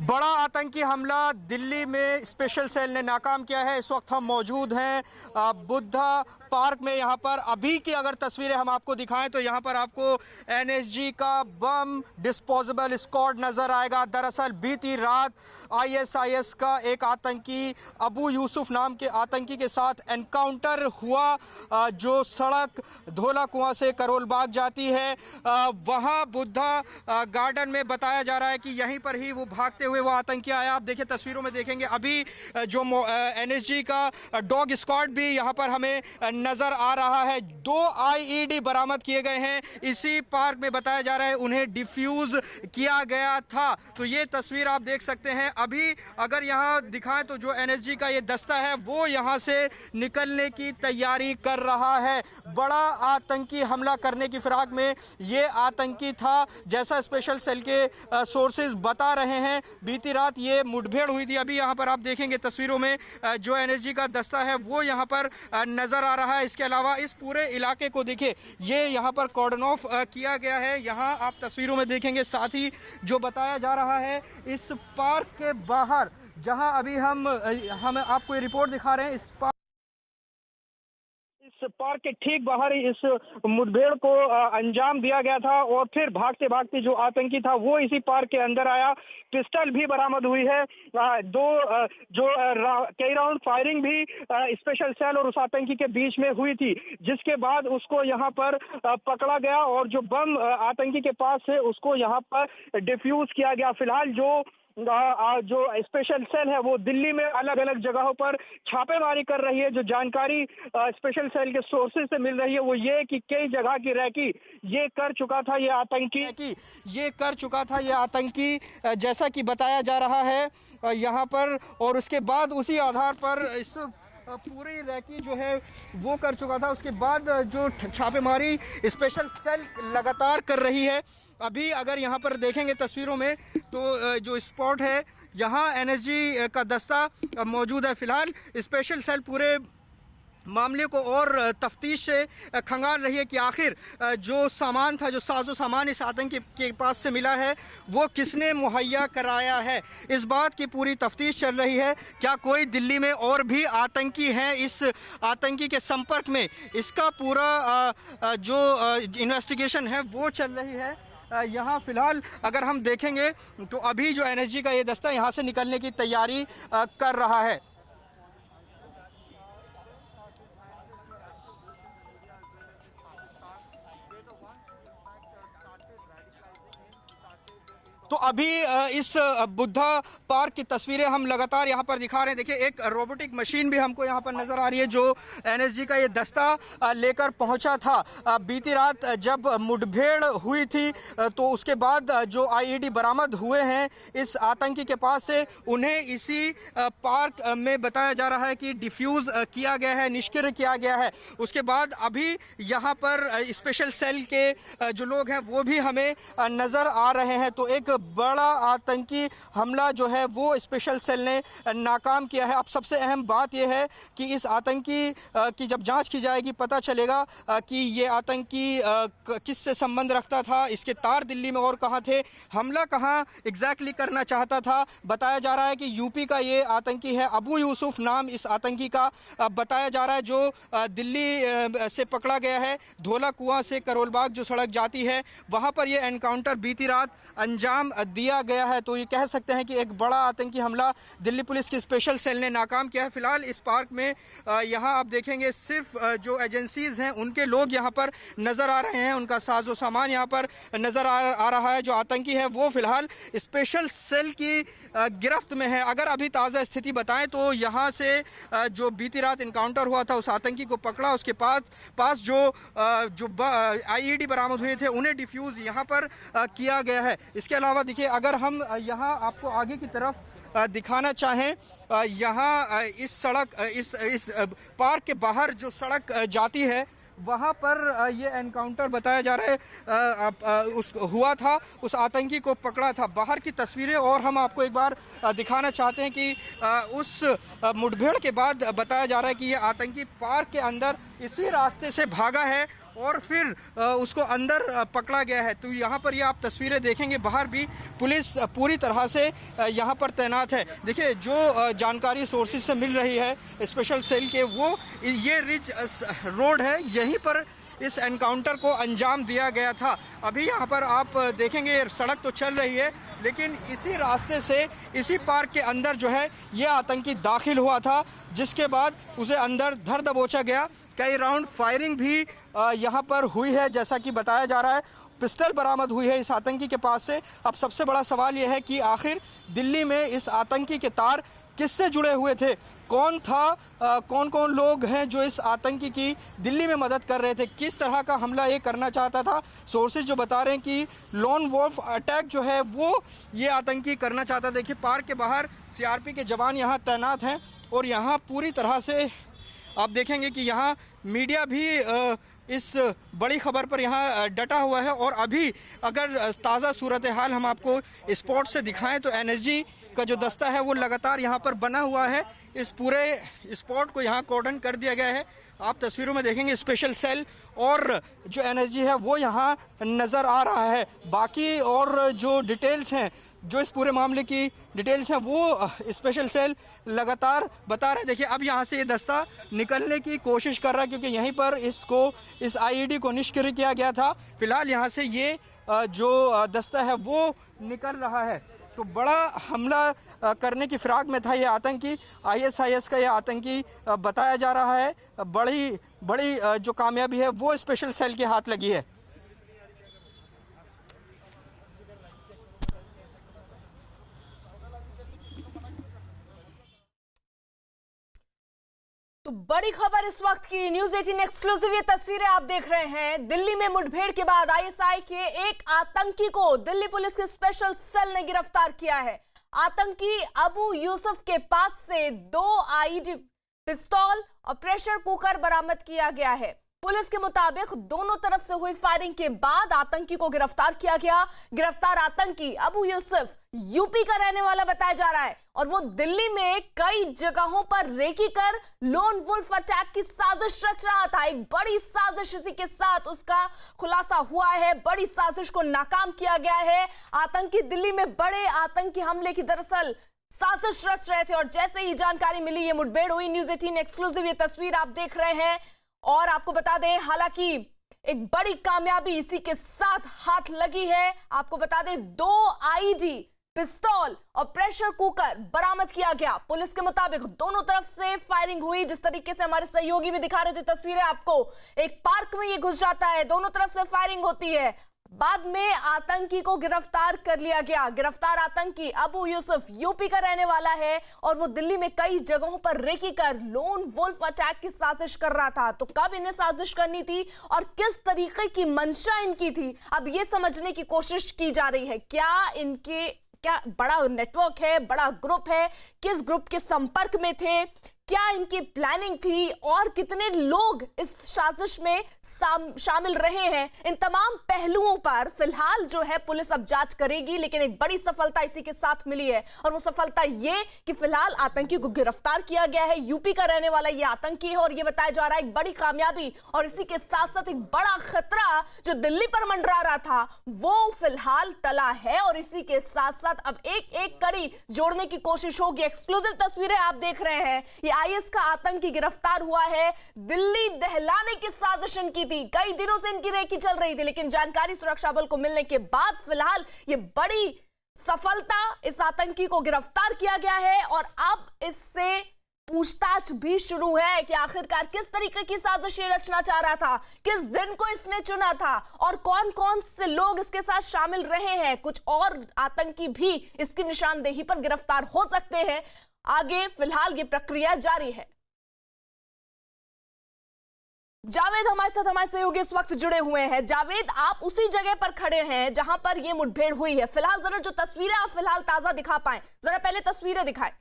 बड़ा आतंकी हमला दिल्ली में स्पेशल सेल ने नाकाम किया है। इस वक्त हम मौजूद हैं बुद्धा पार्क में। यहाँ पर अभी की अगर तस्वीरें हम आपको दिखाएं तो यहाँ पर आपको एनएसजी का बम डिस्पोजेबल स्क्वाड नज़र आएगा। दरअसल बीती रात आईएसआईएस का एक आतंकी अबू यूसुफ नाम के आतंकी के साथ एनकाउंटर हुआ, जो सड़क धोला कुआं से करोल बाग जाती है। वहाँ बुद्धा गार्डन में बताया जा रहा है कि यहीं पर ही वो भागते हुए वो आतंकी आया। आप देखिए तस्वीरों में देखेंगे अभी जो एनएसजी का डॉग स्क्वाड भी यहाँ पर हमें नजर आ रहा है। 2 आईईडी बरामद किए गए हैं। इसी पार्क में बताया जा रहा है उन्हें डिफ्यूज किया गया था। तो ये तस्वीर आप देख सकते हैं। अभी अगर यहाँ दिखाएं तो जो एनएसजी का ये दस्ता है वो यहाँ से निकलने की तैयारी कर रहा है। बड़ा आतंकी हमला करने की फिराक में ये आतंकी था, जैसा स्पेशल सेल के सोर्सेज बता रहे हैं। बीती रात ये मुठभेड़ हुई थी। अभी यहाँ पर आप देखेंगे तस्वीरों में जो एनएसजी का दस्ता है वो यहाँ पर नजर आ रहा है। इसके अलावा इस पूरे इलाके को देखिए, ये यहाँ पर कॉर्डन ऑफ किया गया है। यहाँ आप तस्वीरों में देखेंगे। साथ ही जो बताया जा रहा है इस पार्क के बाहर, जहाँ अभी हम आपको ये रिपोर्ट दिखा रहे हैं, इस पार्क के ठीक बाहर ही इस मुठभेड़ को अंजाम दिया गया था और फिर भागते भागते जो आतंकी था वो इसी पार्क के अंदर आया। पिस्टल भी बरामद हुई है। कई राउंड फायरिंग भी स्पेशल सेल और उस आतंकी के बीच में हुई थी, जिसके बाद उसको यहाँ पर पकड़ा गया और जो बम आतंकी के पास है उसको यहाँ पर डिफ्यूज किया गया। फिलहाल जो स्पेशल सेल है वो दिल्ली में अलग अलग जगहों पर छापेमारी कर रही है। जो जानकारी स्पेशल सेल के सोर्सेज से मिल रही है वो ये कि कई जगह की रैकी ये कर चुका था ये आतंकी, जैसा कि बताया जा रहा है यहाँ पर। और उसके बाद उसी आधार पर इस पूरी रैकी जो है वो कर चुका था। उसके बाद जो छापेमारी स्पेशल सेल लगातार कर रही है। अभी अगर यहाँ पर देखेंगे तस्वीरों में तो जो स्पॉट है यहाँ एनएसजी का दस्ता मौजूद है। फिलहाल स्पेशल सेल पूरे मामले को और तफ्तीश से खंगाल रही है कि आखिर जो सामान था, जो साजो सामान इस आतंकी के पास से मिला है वो किसने मुहैया कराया है। इस बात की पूरी तफ्तीश चल रही है। क्या कोई दिल्ली में और भी आतंकी हैं इस आतंकी के संपर्क में, इसका पूरा जो इन्वेस्टिगेशन है वो चल रही है। यहाँ फिलहाल अगर हम देखेंगे तो अभी जो एनएसजी का ये दस्ता यहाँ से निकलने की तैयारी कर रहा है। तो अभी इस बुद्धा पार्क की तस्वीरें हम लगातार यहाँ पर दिखा रहे हैं। देखिए एक रोबोटिक मशीन भी हमको यहाँ पर नज़र आ रही है जो एनएसजी का ये दस्ता लेकर पहुँचा था। बीती रात जब मुठभेड़ हुई थी तो उसके बाद जो आईईडी बरामद हुए हैं इस आतंकी के पास से, उन्हें इसी पार्क में बताया जा रहा है कि डिफ्यूज़ किया गया है, निष्क्रिय किया गया है। उसके बाद अभी यहाँ पर स्पेशल सेल के जो लोग हैं वो भी हमें नज़र आ रहे हैं। तो एक बड़ा आतंकी हमला जो है वो स्पेशल सेल ने नाकाम किया है। अब सबसे अहम बात यह है कि इस आतंकी की जब जांच की जाएगी पता चलेगा कि ये आतंकी किससे संबंध रखता था, इसके तार दिल्ली में और कहाँ थे, हमला कहाँ एग्जैक्टली करना चाहता था। बताया जा रहा है कि यूपी का ये आतंकी है, अबू यूसुफ नाम इस आतंकी का बताया जा रहा है, जो दिल्ली से पकड़ा गया है। धोला कुआं से करोल बाग जो सड़क जाती है वहाँ पर यह एनकाउंटर बीती रात अंजाम दिया गया है। तो ये कह सकते हैं कि एक बड़ा आतंकी हमला दिल्ली पुलिस की स्पेशल सेल ने नाकाम किया है। फिलहाल इस पार्क में यहाँ आप देखेंगे सिर्फ जो एजेंसीज हैं उनके लोग यहाँ पर नज़र आ रहे हैं, उनका साजो सामान यहाँ पर नज़र आ रहा है। जो आतंकी है वो फिलहाल स्पेशल सेल की गिरफ्त में है। अगर अभी ताज़ा स्थिति बताएं तो यहाँ से जो बीती रात इनकाउंटर हुआ था उस आतंकी को पकड़ा, उसके पास जो आईईडी बरामद हुए थे उन्हें डिफ्यूज़ यहाँ पर किया गया है। इसके अलावा देखिए अगर हम यहाँ आपको आगे की तरफ दिखाना चाहें, यहाँ इस सड़क इस पार्क के बाहर जो सड़क जाती है वहाँ पर ये एनकाउंटर बताया जा रहा है हुआ था, उस आतंकी को पकड़ा था। बाहर की तस्वीरें और हम आपको एक बार दिखाना चाहते हैं कि उस मुठभेड़ के बाद बताया जा रहा है कि ये आतंकी पार्क के अंदर इसी रास्ते से भागा है और फिर उसको अंदर पकड़ा गया है। तो यहाँ पर ये आप तस्वीरें देखेंगे, बाहर भी पुलिस पूरी तरह से यहाँ पर तैनात है। देखिए, जो जानकारी सोर्सेज से मिल रही है स्पेशल सेल के, वो ये रिच रोड है, यहीं पर इस एनकाउंटर को अंजाम दिया गया था। अभी यहाँ पर आप देखेंगे सड़क तो चल रही है, लेकिन इसी रास्ते से इसी पार्क के अंदर जो है ये आतंकी दाखिल हुआ था, जिसके बाद उसे अंदर धर दबोचा गया। कई राउंड फायरिंग भी यहाँ पर हुई है, जैसा कि बताया जा रहा है। पिस्टल बरामद हुई है इस आतंकी के पास से। अब सबसे बड़ा सवाल यह है कि आखिर दिल्ली में इस आतंकी के तार किससे जुड़े हुए थे, कौन था, कौन कौन लोग हैं जो इस आतंकी की दिल्ली में मदद कर रहे थे, किस तरह का हमला ये करना चाहता था। सोर्सेज जो बता रहे हैं कि लॉन वॉल्फ अटैक जो है वो ये आतंकी करना चाहता। देखिए, पार्क के बाहर सीआरपी के जवान यहाँ तैनात हैं और यहाँ पूरी तरह से आप देखेंगे कि यहाँ मीडिया भी इस बड़ी खबर पर यहाँ डटा हुआ है। और अभी अगर ताज़ा सूरत हाल हम आपको स्पॉट से दिखाएं तो एनएसजी का जो दस्ता है वो लगातार यहाँ पर बना हुआ है। इस पूरे स्पॉट को यहाँ कॉर्डन कर दिया गया है। आप तस्वीरों में देखेंगे स्पेशल सेल और जो एनएसजी है वो यहाँ नज़र आ रहा है। बाकी और जो डिटेल्स हैं, जो इस पूरे मामले की डिटेल्स हैं, वो स्पेशल सेल लगातार बता रहे हैं। देखिए, अब यहाँ से ये दस्ता निकलने की कोशिश कर रहा है, क्योंकि यहीं पर इस आईईडी को निष्क्रिय किया गया था। फिलहाल यहाँ से ये जो दस्ता है वो निकल रहा है। तो बड़ा हमला करने की फिराक में था ये आतंकी, आईएसआईएस का ये आतंकी बताया जा रहा है। बड़ी जो कामयाबी है वो स्पेशल सेल के हाथ लगी है। तो बड़ी खबर इस वक्त की, न्यूज 18 एक्सक्लूसिव ये तस्वीरें आप देख रहे हैं। दिल्ली में मुठभेड़ के बाद आईएसआई के एक आतंकी को दिल्ली पुलिस के स्पेशल सेल ने गिरफ्तार किया है। आतंकी अबू यूसुफ के पास से 2 आईडी पिस्तौल और प्रेशर कुकर बरामद किया गया है। पुलिस के मुताबिक दोनों तरफ से हुई फायरिंग के बाद आतंकी को गिरफ्तार किया गया। गिरफ्तार आतंकी अबू यूसुफ यूपी का रहने वाला बताया जा रहा है और वो दिल्ली में कई जगहों पर रेकी कर लोन वुल्फ अटैक की साजिश रच रहा था। एक बड़ी साजिश इसी के साथ उसका खुलासा हुआ है। बड़ी साजिश को नाकाम किया गया है। आतंकी दिल्ली में बड़े आतंकी हमले की दरअसल साजिश रच रहे थे और जैसे ही जानकारी मिली ये मुठभेड़ हुई। न्यूज 18 एक्सक्लूसिव ये तस्वीर आप देख रहे हैं और आपको बता दें, हालांकि एक बड़ी कामयाबी इसी के साथ हाथ लगी है। आपको बता दें 2 आईडी पिस्तौल और प्रेशर कुकर बरामद किया गया। पुलिस के मुताबिक दोनों तरफ से फायरिंग हुई। जिस तरीके से हमारे सहयोगी भी दिखा रहे थे तस्वीरें आपको, एक पार्क में ये घुस जाता है, दोनों तरफ से फायरिंग होती है, बाद में आतंकी को गिरफ्तार कर लिया गया। गिरफ्तार आतंकी अबू यूसुफ यूपी का रहने वाला है और वो दिल्ली में कई जगहों पर रेकी कर लोन वुल्फ अटैक की साजिश कर रहा था। तो कब इन्हें साजिश करनी थी और किस तरीके की मंशा इनकी थी, अब ये समझने की कोशिश की जा रही है। क्या बड़ा नेटवर्क है, बड़ा ग्रुप है, किस ग्रुप के संपर्क में थे, क्या इनकी प्लानिंग थी और कितने लोग इस साजिश में शामिल रहे हैं, इन तमाम पहलुओं पर फिलहाल जो है पुलिस अब जांच करेगी। लेकिन एक बड़ी सफलता इसी के साथ मिली है और वो सफलता ये कि फिलहाल आतंकी को गिरफ्तार किया गया है। यूपी का रहने वाला ये आतंकी है और ये बताया जा रहा है एक बड़ी कामयाबी। और इसी के साथ साथ एक बड़ा खतरा जो दिल्ली पर मंडरा रहा था वो फिलहाल टला है और इसी के साथ साथ अब एक कड़ी जोड़ने की कोशिश होगी। एक्सक्लूसिव तस्वीरें आप देख रहे हैं, ये आईएस का आतंकी गिरफ्तार हुआ है। दिल्ली दहलाने की साजिश इनकी थी, कई दिनों से इनकी रेकी चल रही थी, लेकिन जानकारी सुरक्षा बल को मिलने के बाद फिलहाल ये बड़ी सफलता, इस आतंकी को गिरफ्तार किया गया है और अब इससे पूछताछ भी शुरू है कि आखिरकार किस तरीके की साजिश ये रचना चाह रहा था, किस दिन को इसने चुना था और कौन कौन से लोग इसके साथ शामिल रहे हैं। कुछ और आतंकी भी इसकी निशानदेही पर गिरफ्तार हो सकते हैं। आगे फिलहाल ये प्रक्रिया जारी है। जावेद हमारे साथ, हमारे सहयोगी इस वक्त जुड़े हुए हैं। जावेद, आप उसी जगह पर खड़े हैं जहां पर यह मुठभेड़ हुई है। फिलहाल जरा जो तस्वीरें आप फिलहाल ताजा दिखा पाएं, जरा पहले तस्वीरें दिखाएं।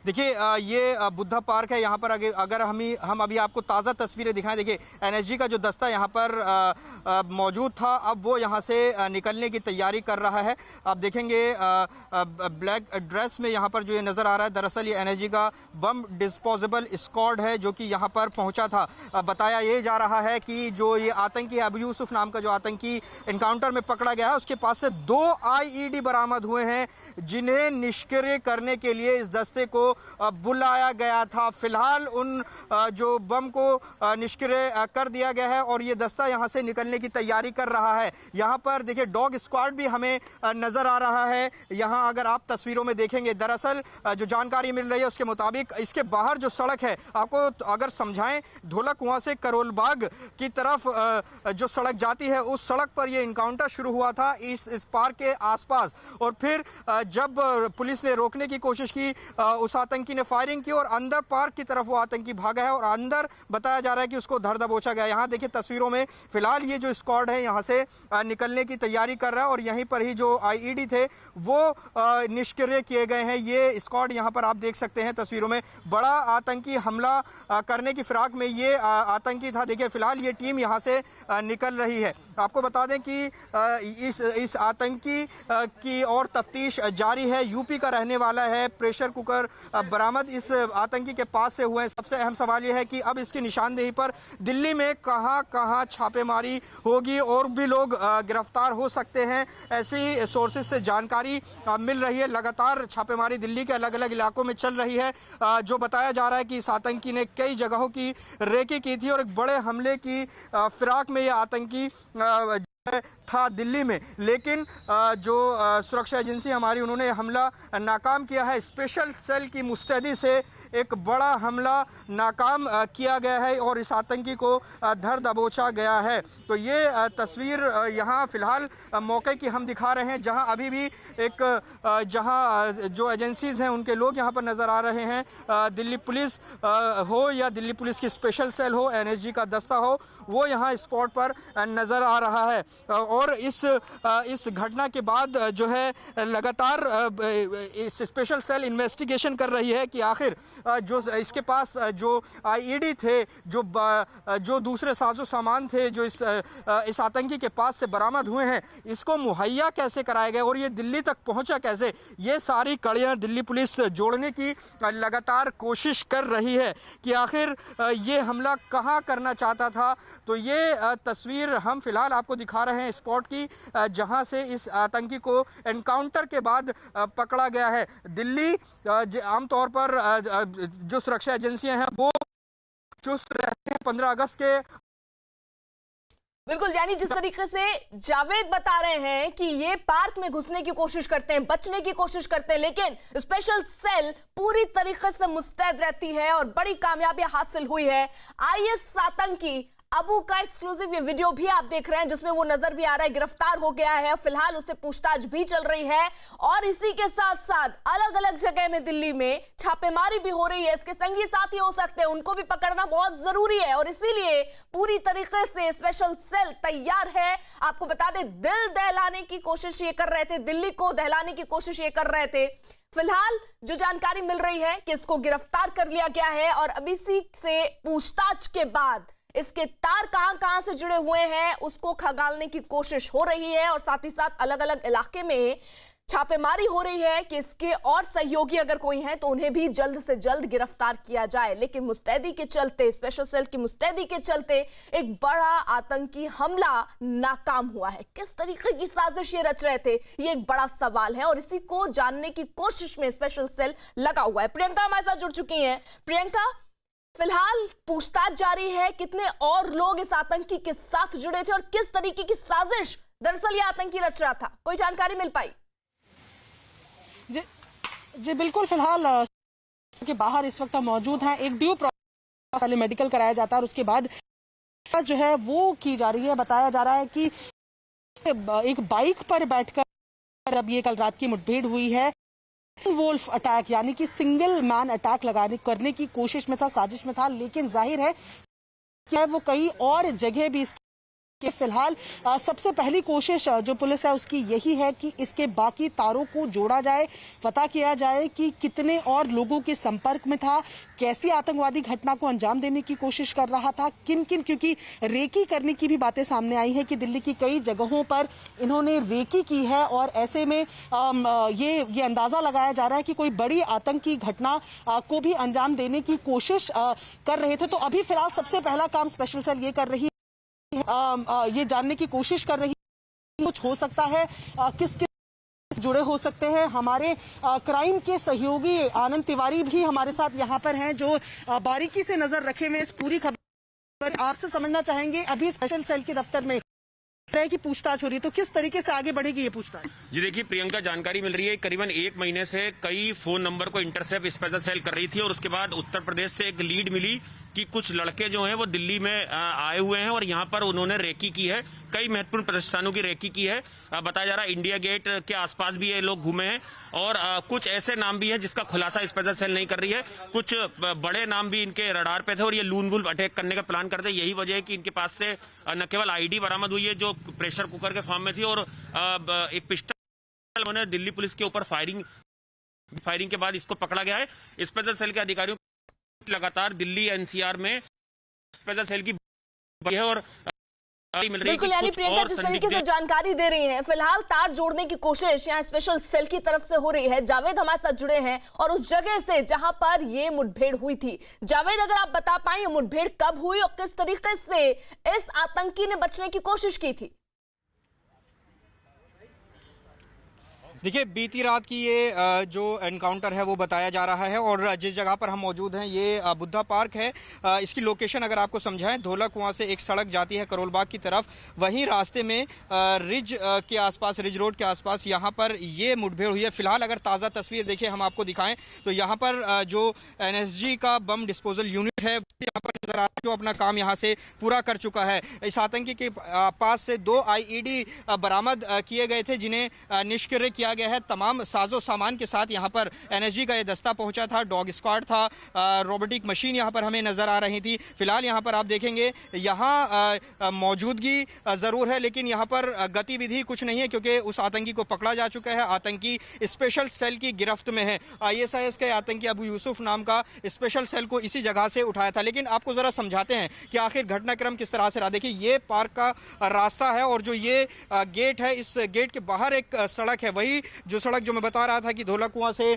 देखिए ये बुद्धा पार्क है। यहाँ पर अगर हम अभी आपको ताज़ा तस्वीरें दिखाएं, देखिए एनएसजी का जो दस्ता यहाँ पर मौजूद था, अब वो यहाँ से निकलने की तैयारी कर रहा है। आप देखेंगे ब्लैक ड्रेस में यहाँ पर जो ये नज़र आ रहा है, दरअसल ये एनएसजी का बम डिस्पोजेबल स्क्वाड है जो कि यहाँ पर पहुँचा था। बताया ये जा रहा है कि जो ये आतंकी अबू यूसुफ नाम का जो आतंकी इनकाउंटर में पकड़ा गया है, उसके पास से 2 आईईडी बरामद हुए हैं जिन्हें निष्क्रिय करने के लिए इस दस्ते को बुलाया गया था। फिलहाल उन जो बम को निष्क्रिय कर दिया गया है और ये दस्ता यहाँ से निकलने की तैयारी कर रहा है। यहाँ पर देखिए डॉग स्क्वाड भी हमें नज़र आ रहा है। यहाँ अगर आप तस्वीरों में देखेंगे, दरअसल जो जानकारी मिल रही है उसके मुताबिक इसके बाहर जो सड़क है, आपको अगर समझाएं, ढोलक कुआं से करोल बाग की तरफ जो सड़क जाती है, उस सड़क पर ये इनकाउंटर शुरू हुआ था इस पार्क के आसपास। और फिर जब पुलिस ने रोकने की कोशिश की, उस आतंकी ने फायरिंग की और अंदर पार्क की तरफ वो आतंकी भागा है और अंदर बताया जा रहा है कि उसको धर दबोचा गया। यहाँ देखिए तस्वीरों में फिलहाल ये जो स्क्वाड है यहाँ से निकलने की तैयारी कर रहा है और यहीं पर ही जो आईईडी थे वो निष्क्रिय किए गए हैं। ये स्क्वाड यहाँ पर आप देख सकते हैं तस्वीरों में, बड़ा आतंकी हमला करने की फिराक में ये आतंकी था। देखिए फिलहाल ये टीम यहाँ से निकल रही है। आपको बता दें कि इस आतंकी की और तफ्तीश जारी है। यूपी का रहने वाला है। प्रेशर कुकर बरामद इस आतंकी के पास से हुए हैं। सबसे अहम सवाल यह है कि अब इसकी निशानदेही पर दिल्ली में कहां छापेमारी होगी और भी लोग गिरफ्तार हो सकते हैं, ऐसी सोर्सेज से जानकारी मिल रही है। लगातार छापेमारी दिल्ली के अलग अलग इलाकों में चल रही है। जो बताया जा रहा है कि इस आतंकी ने कई जगहों की रेकी की थी और एक बड़े हमले की फिराक में यह आतंकी था दिल्ली में, लेकिन जो सुरक्षा एजेंसी हमारी, उन्होंने हमला नाकाम किया है। स्पेशल सेल की मुस्तैदी से एक बड़ा हमला नाकाम किया गया है और इस आतंकी को धर दबोचा गया है। तो ये तस्वीर यहाँ फिलहाल मौके की हम दिखा रहे हैं, जहाँ अभी भी जहाँ जो एजेंसीज हैं उनके लोग यहाँ पर नज़र आ रहे हैं। दिल्ली पुलिस हो या दिल्ली पुलिस की स्पेशल सेल हो, एनएसजी का दस्ता हो, वो यहाँ स्पॉट पर नज़र आ रहा है। और इस घटना के बाद जो है लगातार इस स्पेशल सेल इन्वेस्टिगेशन कर रही है कि आखिर जो इसके पास जो आईईडी थे, जो दूसरे साजो सामान थे जो इस आतंकी के पास से बरामद हुए हैं, इसको मुहैया कैसे कराए गए और ये दिल्ली तक पहुंचा कैसे, ये सारी कड़ियां दिल्ली पुलिस जोड़ने की लगातार कोशिश कर रही है कि आखिर ये हमला कहां करना चाहता था। तो ये तस्वीर हम फिलहाल आपको दिखा रहे हैं स्पॉट की, जहां से इस आतंकी को एनकाउंटर के बाद पकड़ा गया है। दिल्ली आमतौर पर जो सुरक्षा एजेंसियां हैं वो चुस्त रहते हैं। 15 अगस्त के बिल्कुल, यानी जिस तरीके से जावेद बता रहे हैं कि ये पार्क में घुसने की कोशिश करते हैं, बचने की कोशिश करते हैं, लेकिन स्पेशल सेल पूरी तरीके से मुस्तैद रहती है और बड़ी कामयाबी हासिल हुई है। आईएस आतंकी अबू का एक्सक्लूसिव ये वीडियो भी आप देख रहे हैं जिसमें वो नजर भी आ रहा है, गिरफ्तार हो गया है। फिलहाल उससे पूछताछ भी चल रही है और इसी के साथ साथ अलग अलग जगह में दिल्ली में छापेमारी भी हो रही है। इसके संगी साथी हो सकते हैं, उनको भी पकड़ना बहुत जरूरी है और इसीलिए पूरी तरीके से स्पेशल सेल तैयार है। आपको बता दें, दिल दहलाने की कोशिश ये कर रहे थे, दिल्ली को दहलाने की कोशिश ये कर रहे थे। फिलहाल जो जानकारी मिल रही है कि इसको गिरफ्तार कर लिया गया है और अब इसी से पूछताछ के बाद इसके तार कहां से जुड़े हुए हैं उसको खंगालने की कोशिश हो रही है और साथ ही साथ अलग अलग इलाके में छापेमारी हो रही है कि इसके और सहयोगी अगर कोई हैं तो उन्हें भी जल्द से जल्द गिरफ्तार किया जाए। लेकिन मुस्तैदी के चलते, स्पेशल सेल की मुस्तैदी के चलते एक बड़ा आतंकी हमला नाकाम हुआ है। किस तरीके की साजिश ये रच रहे थे, ये एक बड़ा सवाल है और इसी को जानने की कोशिश में स्पेशल सेल लगा हुआ है। प्रियंका हमारे साथ जुड़ चुकी हैं। प्रियंका, फिलहाल पूछताछ जारी है, कितने और लोग इस आतंकी के साथ जुड़े थे और किस तरीके की साजिश दरअसल ये आतंकी रच रहा था, कोई जानकारी मिल पाई? जी बिल्कुल, फिलहाल के बाहर इस वक्त मौजूद हैं। एक ड्यू प्रोसेस मेडिकल कराया जाता है और उसके बाद जो है वो की जा रही है। बताया जा रहा है कि एक बाइक पर बैठकर अब ये कल रात की मुठभेड़ हुई है। वोल्फ अटैक यानी कि सिंगल मैन अटैक करने की कोशिश में था, साजिश में था, लेकिन जाहिर है कि वो कई और जगह भी कि फिलहाल सबसे पहली कोशिश जो पुलिस है उसकी यही है कि इसके बाकी तारों को जोड़ा जाए, पता किया जाए कि कितने और लोगों के संपर्क में था, कैसी आतंकवादी घटना को अंजाम देने की कोशिश कर रहा था, किन किन, क्योंकि रेकी करने की भी बातें सामने आई हैं कि दिल्ली की कई जगहों पर इन्होंने रेकी की है और ऐसे में ये अंदाजा लगाया जा रहा है कि कोई बड़ी आतंकी घटना को भी अंजाम देने की कोशिश कर रहे थे। तो अभी फिलहाल सबसे पहला काम स्पेशल सेल ये कर रही है, ये जानने की कोशिश कर रही है कुछ हो सकता है, किस किस जुड़े हो सकते हैं। हमारे क्राइम के सहयोगी आनंद तिवारी भी हमारे साथ यहाँ पर हैं जो बारीकी से नजर रखे हुए इस पूरी खबर। आपसे समझना चाहेंगे, अभी स्पेशल सेल के दफ्तर में की पूछताछ हो रही है, तो किस तरीके से आगे बढ़ेगी ये पूछताछ? जी देखिए प्रियंका, जानकारी मिल रही है करीबन 1 महीने से कई फोन नंबर को इंटरसेप्ट स्पेशल सेल कर रही थी और उसके बाद उत्तर प्रदेश से एक लीड मिली कि कुछ लड़के जो हैं वो दिल्ली में आए हुए हैं और यहाँ पर उन्होंने रेकी की है, कई महत्वपूर्ण प्रतिष्ठानों की रेकी की है। बताया जा रहा है इंडिया गेट के आसपास भी ये लोग घूमे हैं और कुछ ऐसे नाम भी हैं जिसका खुलासा स्पेशल सेल नहीं कर रही है। कुछ बड़े नाम भी इनके रडार पे थे और ये लून वुल्फ अटैक करने का प्लान करते। यही वजह है कि इनके पास से न केवल आईडी बरामद हुई है जो प्रेशर कुकर के फॉर्म में थी और एक पिस्टल उन्होंने दिल्ली पुलिस के ऊपर फायरिंग के बाद इसको पकड़ा गया है। स्पेशल सेल के अधिकारियों लगातार दिल्ली एनसीआर में स्पेशल सेल की है और बिल्कुल, यानी प्रियंका जिस तरीके से जानकारी दे रही हैं, फिलहाल तार जोड़ने की कोशिश यहाँ स्पेशल सेल की तरफ से हो रही है। जावेद हमारे साथ जुड़े हैं और उस जगह से जहां पर ये मुठभेड़ हुई थी। जावेद, अगर आप बता पाएं ये मुठभेड़ कब हुई और किस तरीके से इस आतंकी ने बचने की कोशिश की थी? देखिए बीती रात की ये जो एनकाउंटर है वो बताया जा रहा है और जिस जगह पर हम मौजूद हैं ये बुद्धा पार्क है। इसकी लोकेशन अगर आपको समझाएं, धोला कुआं से एक सड़क जाती है करोल बाग की तरफ, वहीं रास्ते में रिज के आसपास, रिज रोड के आसपास यहाँ पर ये मुठभेड़ हुई है। फिलहाल अगर ताज़ा तस्वीर देखिए हम आपको दिखाएं तो यहाँ पर जो एनएसजी का बम डिस्पोजल यूनिट है यहाँ पर नजर आ रहा है, जो अपना काम यहाँ से पूरा कर चुका है। इस आतंकी के पास से 2 आईईडी बरामद किए गए थे जिन्हें निष्क्रिय किया गया है। तमाम साजो सामान के साथ यहाँ पर एनएसजी का ये दस्ता पहुंचा था, डॉग स्क्वाड था, रोबोटिक मशीन यहाँ पर हमें नजर आ रही थी। फिलहाल यहाँ पर आप देखेंगे यहाँ मौजूदगी जरूर है लेकिन यहाँ पर गतिविधि कुछ नहीं है क्योंकि उस आतंकी को पकड़ा जा चुका है। आतंकी स्पेशल सेल की गिरफ्त में है। ISIS के आतंकी अबू यूसुफ नाम का स्पेशल सेल को इसी जगह से उठाया था। लेकिन आपको जरा समझाते हैं कि आखिर घटनाक्रम किस तरह से रहा। देखिए ये पार्क का रास्ता है और जो ये गेट है, इस गेट के बाहर एक सड़क है, वही जो सड़क जो मैं बता रहा था कि धोला कुआं से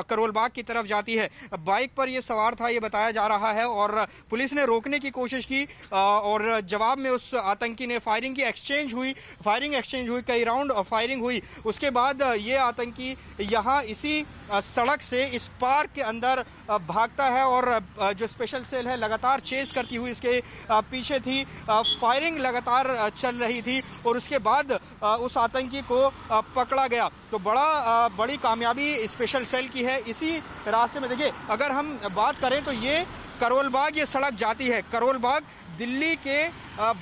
करोल बाग की तरफ जाती है। बाइक पर ये सवार था, ये बताया जा रहा है और पुलिस ने रोकने की कोशिश की और जवाब में उस आतंकी ने फायरिंग एक्सचेंज हुई, कई राउंड फायरिंग हुई। उसके बाद ये आतंकी यहाँ इसी सड़क से इस पार्क के अंदर भागता है और जो स्पेशल सेल है लगातार चेस करती हुई इसके पीछे थी। फायरिंग लगातार चल रही थी और उसके बाद उस आतंकी को पकड़ा गया। तो बड़ी कामयाबी स्पेशल सेल की है। इसी रास्ते में देखिए अगर हम बात करें तो ये करोल बाग ये सड़क जाती है। करोल बाग दिल्ली के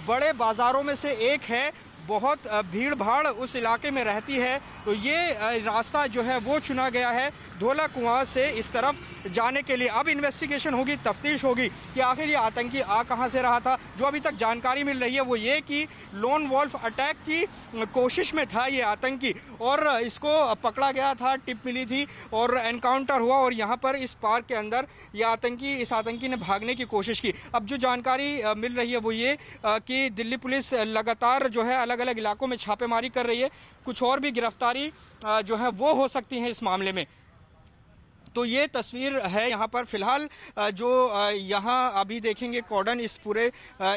बड़े बाज़ारों में से एक है, बहुत भीड़ भाड़ उस इलाके में रहती है। तो ये रास्ता जो है वो चुना गया है धोला कुआं से इस तरफ जाने के लिए। अब इन्वेस्टिगेशन होगी, तफ्तीश होगी कि आखिर ये आतंकी आ कहां से रहा था। जो अभी तक जानकारी मिल रही है वो ये कि लोन वॉल्फ अटैक की कोशिश में था ये आतंकी और इसको पकड़ा गया था, टिप मिली थी और एनकाउंटर हुआ और यहाँ पर इस पार्क के अंदर इस आतंकी ने भागने की कोशिश की। अब जो जानकारी मिल रही है वो ये कि दिल्ली पुलिस लगातार जो है अलग अलग इलाकों में छापेमारी कर रही है। कुछ और भी गिरफ्तारी जो है वो हो सकती है इस मामले में। तो ये तस्वीर है यहाँ पर। फिलहाल जो यहाँ अभी देखेंगे कॉर्डन इस पूरे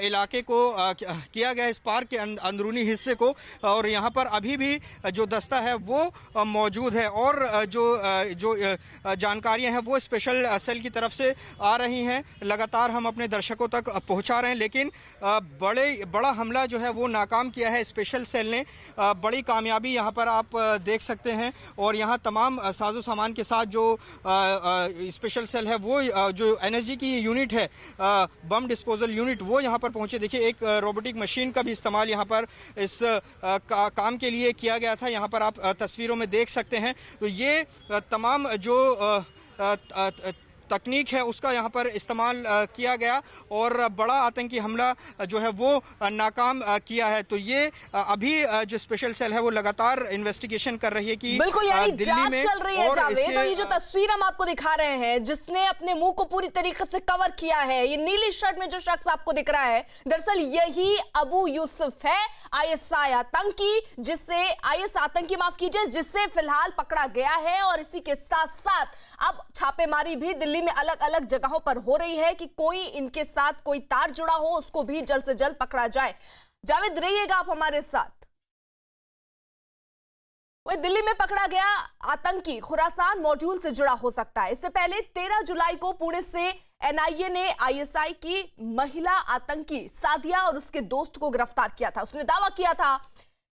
इलाके को किया गया है, इस पार्क के अंदरूनी हिस्से को, और यहाँ पर अभी भी जो दस्ता है वो मौजूद है और जो जानकारियाँ हैं वो स्पेशल सेल की तरफ से आ रही हैं। लगातार हम अपने दर्शकों तक पहुँचा रहे हैं लेकिन बड़ा हमला जो है वो नाकाम किया है स्पेशल सेल ने। बड़ी कामयाबी यहाँ पर आप देख सकते हैं और यहाँ तमाम साजो सामान के साथ जो स्पेशल सेल है वो जो एनएसजी की यूनिट है, बम डिस्पोजल यूनिट, वो यहाँ पर पहुंचे। देखिए एक रोबोटिक मशीन का भी इस्तेमाल यहाँ पर इस काम के लिए किया गया था। यहाँ पर आप तस्वीरों में देख सकते हैं। तो ये तमाम जो तकनीक है उसका यहाँ पर इस्तेमाल किया गया और बड़ा आतंकी हमला जो है वो नाकाम किया है। तो ये अभी जो स्पेशल सेल है वो लगातार इन्वेस्टिगेशन कर रही है कि बिल्कुल, यानी जांच चल रही है जावेद। तो ये जो तस्वीर हम आपको दिखा रहे हैं, जिसने अपने मुंह को पूरी तरीके से कवर किया है, ये नीली शर्ट में जो शख्स आपको दिख रहा है, दरअसल यही अबू यूसुफ है, आईएसआई आतंकी, जिससे फिलहाल पकड़ा गया है। और इसी के साथ साथ अब छापेमारी भी दिल्ली में अलग अलग जगहों पर हो रही है कि कोई इनके साथ कोई तार जुड़ा हो, उसको भी जल्द से जल्द पकड़ा जाए। जावेद, रहिएगा आप हमारे साथ। वही दिल्ली में पकड़ा गया आतंकी खुरासान मॉड्यूल से जुड़ा हो सकता है। इससे पहले 13 जुलाई को पुणे से एनआईए ने आईएसआई की महिला आतंकी सादिया और उसके दोस्त को गिरफ्तार किया था। उसने दावा किया था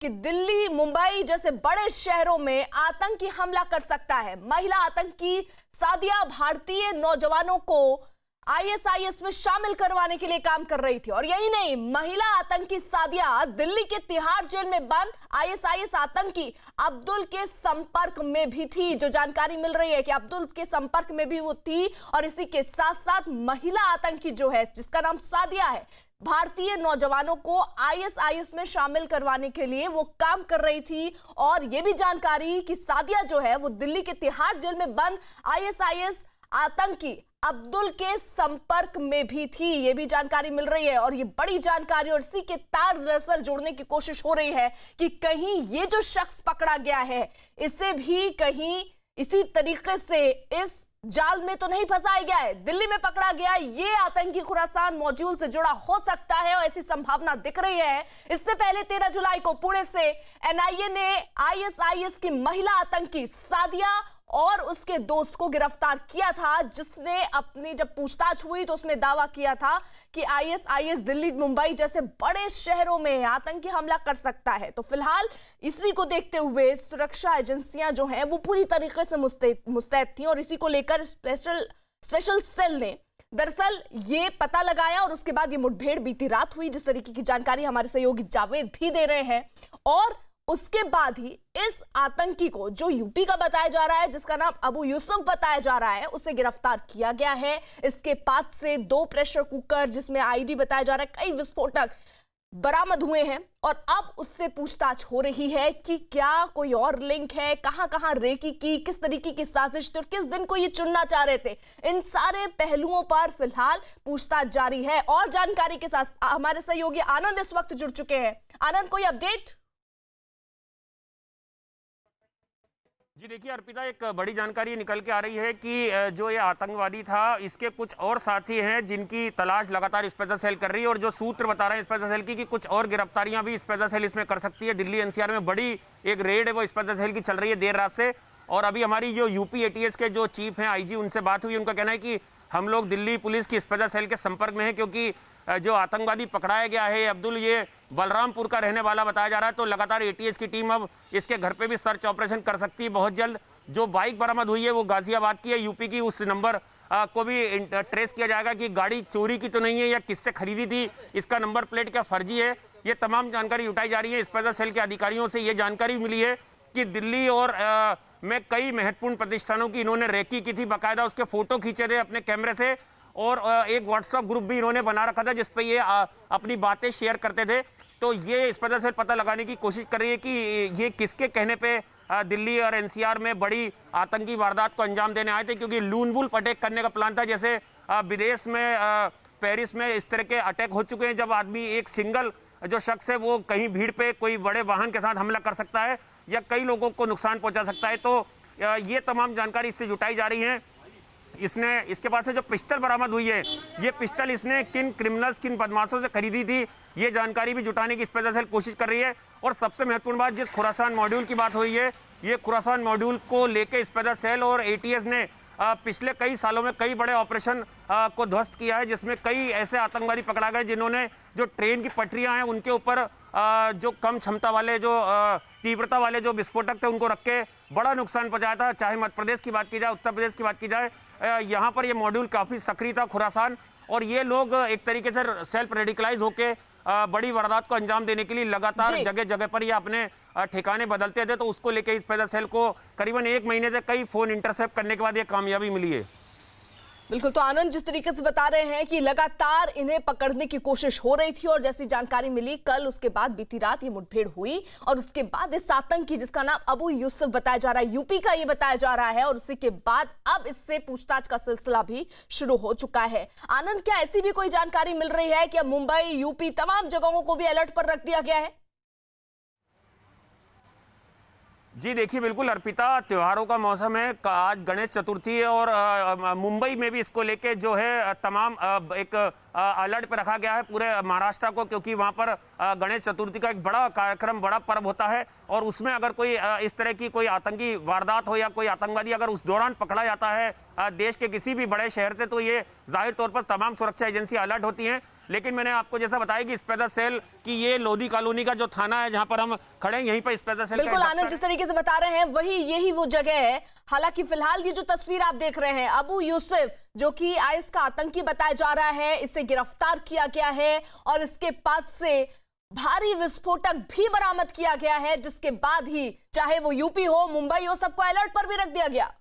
कि दिल्ली, मुंबई जैसे बड़े शहरों में आतंकी हमला कर सकता है। महिला आतंकी सादिया भारतीय नौजवानों को आईएसआईएस में शामिल करवाने के लिए काम कर रही थी। और यही नहीं, महिला आतंकी सादिया दिल्ली के तिहाड़ जेल में बंद आईएसआईएस आतंकी अब्दुल के संपर्क में भी थी। जो जानकारी मिल रही है कि अब्दुल के संपर्क में भी वो थी। और इसी के साथ साथ महिला आतंकी जो है, जिसका नाम सादिया है, भारतीय नौजवानों को आईएसआईएस में शामिल करवाने के लिए वो काम कर रही थी। और यह भी जानकारी कि सादिया जो है वो दिल्ली के तिहाड़ जेल में बंद आईएसआईएस आतंकी अब्दुल के संपर्क में भी थी, ये भी जानकारी मिल रही है। और ये बड़ी जानकारी और इसी के तार दरअसल जोड़ने की कोशिश हो रही है कि कहीं ये जो शख्स पकड़ा गया है, इसे भी कहीं इसी तरीके से इस जाल में तो नहीं फंसाया गया है। दिल्ली में पकड़ा गया ये आतंकी खुरासान मॉड्यूल से जुड़ा हो सकता है और ऐसी संभावना दिख रही है। इससे पहले 13 जुलाई को पुणे से एनआईए ने आईएसआईएस की महिला आतंकी सादिया और उसके दोस्त को गिरफ्तार किया था, जिसने अपनी जब पूछताछ हुई तो उसमें दावा किया था कि आईएसआईएस दिल्ली, मुंबई जैसे बड़े शहरों में आतंकी हमला कर सकता है। तो फिलहाल इसी को देखते हुए सुरक्षा एजेंसियां जो हैं वो पूरी तरीके से मुस्तैद थी और इसी को लेकर स्पेशल सेल ने दरअसल ये पता लगाया और उसके बाद ये मुठभेड़ बीती रात हुई, जिस तरीके की जानकारी हमारे सहयोगी जावेद भी दे रहे हैं। और उसके बाद ही इस आतंकी को, जो यूपी का बताया जा रहा है, जिसका नाम अबू यूसुफ बताया जा रहा है, उसे गिरफ्तार किया गया है। इसके पास से 2 प्रेशर कुकर, जिसमें आईडी बताया जा रहा है, कई विस्फोटक बरामद हुए हैं। और अब उससे पूछताछ हो रही है कि क्या कोई और लिंक है, कहां कहां रेकी की, किस तरीके की साजिश थी और किस दिन को ये चुनना चाह रहे थे। इन सारे पहलुओं पर फिलहाल पूछताछ जारी है। और जानकारी के साथ हमारे सहयोगी आनंद इस वक्त जुड़ चुके हैं। आनंद, कोई अपडेट? जी देखिए अर्पिता, एक बड़ी जानकारी निकल के आ रही है कि जो ये आतंकवादी था, इसके कुछ और साथी हैं जिनकी तलाश लगातार स्पेशल सेल कर रही है। और जो सूत्र बता रहे हैं स्पेशल सेल की कि कुछ और गिरफ्तारियां भी स्पेशल सेल इसमें कर सकती है। दिल्ली एनसीआर में बड़ी एक रेड है वो स्पेशल सेल की चल रही है देर रात से। और अभी हमारी जो यूपी एटीएस के जो चीफ हैं आईजी, उनसे बात हुई। उनका कहना है कि हम लोग दिल्ली पुलिस की स्पेशल सेल के संपर्क में हैं, क्योंकि जो आतंकवादी पकड़ाया गया है अब्दुल, ये बलरामपुर का रहने वाला बताया जा रहा है। तो लगातार एटीएस की टीम अब इसके घर पे भी सर्च ऑपरेशन कर सकती है बहुत जल्द। जो बाइक बरामद हुई है वो गाजियाबाद की है, यूपी की। उस नंबर को भी ट्रेस किया जाएगा कि गाड़ी चोरी की तो नहीं है या किससे खरीदी थी, इसका नंबर प्लेट क्या फर्जी है। ये तमाम जानकारी जुटाई जा रही है। स्पेशल सेल के अधिकारियों से ये जानकारी मिली है कि दिल्ली और में कई महत्वपूर्ण प्रतिष्ठानों की इन्होंने रेकी की थी, बाकायदा उसके फोटो खींचे थे अपने कैमरे से। और एक व्हाट्सएप ग्रुप भी इन्होंने बना रखा था जिसपे ये अपनी बातें शेयर करते थे। तो ये स्पेशल सेल पता लगाने की कोशिश कर रही है कि ये किसके कहने पे दिल्ली और एनसीआर में बड़ी आतंकी वारदात को अंजाम देने आए थे, क्योंकि लून वूल अटैक करने का प्लान था। जैसे विदेश में पेरिस में इस तरह के अटैक हो चुके हैं, जब आदमी एक सिंगल जो शख्स है वो कहीं भीड़ पे कोई बड़े वाहन के साथ हमला कर सकता है या कई लोगों को नुकसान पहुंचा सकता है। तो ये तमाम जानकारी इससे जुटाई जा रही है। इसके पास से जो पिस्टल बरामद हुई है, ये पिस्टल इसने किन क्रिमिनल्स, किन बदमाशों से खरीदी थी, ये जानकारी भी जुटाने की स्पेशल सेल कोशिश कर रही है। और सबसे महत्वपूर्ण बात, जिस खुरासान मॉड्यूल की बात हुई है, ये खुरासान मॉड्यूल को लेके स्पेशल सेल और एटीएस ने पिछले कई सालों में कई बड़े ऑपरेशन को ध्वस्त किया है, जिसमें कई ऐसे आतंकवादी पकड़ा गए जिन्होंने जो ट्रेन की पटरियां हैं उनके ऊपर जो कम क्षमता वाले, जो तीव्रता वाले जो विस्फोटक थे उनको रख के बड़ा नुकसान पहुंचाया था। चाहे मध्य प्रदेश की बात की जाए, उत्तर प्रदेश की बात की जाए, यहाँ पर ये मॉड्यूल काफी सक्रिय था खुरासान। और ये लोग एक तरीके से सेल्फ रेडिकलाइज होके बड़ी वारदात को अंजाम देने के लिए लगातार जगह जगह पर ये अपने ठिकाने बदलते थे। तो उसको लेकर स्पेशल सेल को करीबन 1 महीने से कई फोन इंटरसेप्ट करने के बाद ये कामयाबी मिली है। बिल्कुल, तो आनंद जिस तरीके से बता रहे हैं कि लगातार इन्हें पकड़ने की कोशिश हो रही थी और जैसी जानकारी मिली कल, उसके बाद बीती रात ये मुठभेड़ हुई और उसके बाद इस आतंकी जिसका नाम अबू यूसुफ बताया जा रहा है, यूपी का ये बताया जा रहा है, और उसी के बाद अब इससे पूछताछ का सिलसिला भी शुरू हो चुका है। आनंद, क्या ऐसी भी कोई जानकारी मिल रही है कि अब मुंबई, यूपी तमाम जगहों को भी अलर्ट पर रख दिया गया है? जी देखिए, बिल्कुल अर्पिता, त्योहारों का मौसम है, आज गणेश चतुर्थी है और मुंबई में भी इसको लेके जो है तमाम एक अलर्ट पर रखा गया है पूरे महाराष्ट्र को, क्योंकि वहां पर गणेश चतुर्थी का एक बड़ा कार्यक्रम, बड़ा पर्व होता है और उसमें अगर कोई इस तरह की कोई आतंकी वारदात हो या कोई आतंकवादी अगर उस दौरान पकड़ा जाता है देश के किसी भी बड़े शहर से, तो ये जाहिर तौर पर तमाम सुरक्षा एजेंसी अलर्ट होती हैं। लेकिन मैंने आपको जैसा बताया कि स्पेशल सेल की ये लोधी कॉलोनी का जो थाना है जहां पर हम खड़े हैं, यहीं पर स्पेशल सेल बिल्कुल आनंद जिस तरीके से बता रहे हैं यही वो जगह है। हालांकि फिलहाल ये जो तस्वीर आप देख रहे हैं, अबू यूसुफ जो कि आईएस का आतंकी बताया जा रहा है, इसे गिरफ्तार किया गया है और इसके पास से भारी विस्फोटक भी बरामद किया गया है, जिसके बाद ही चाहे वो यूपी हो, मुंबई हो, सबको अलर्ट पर भी रख दिया गया।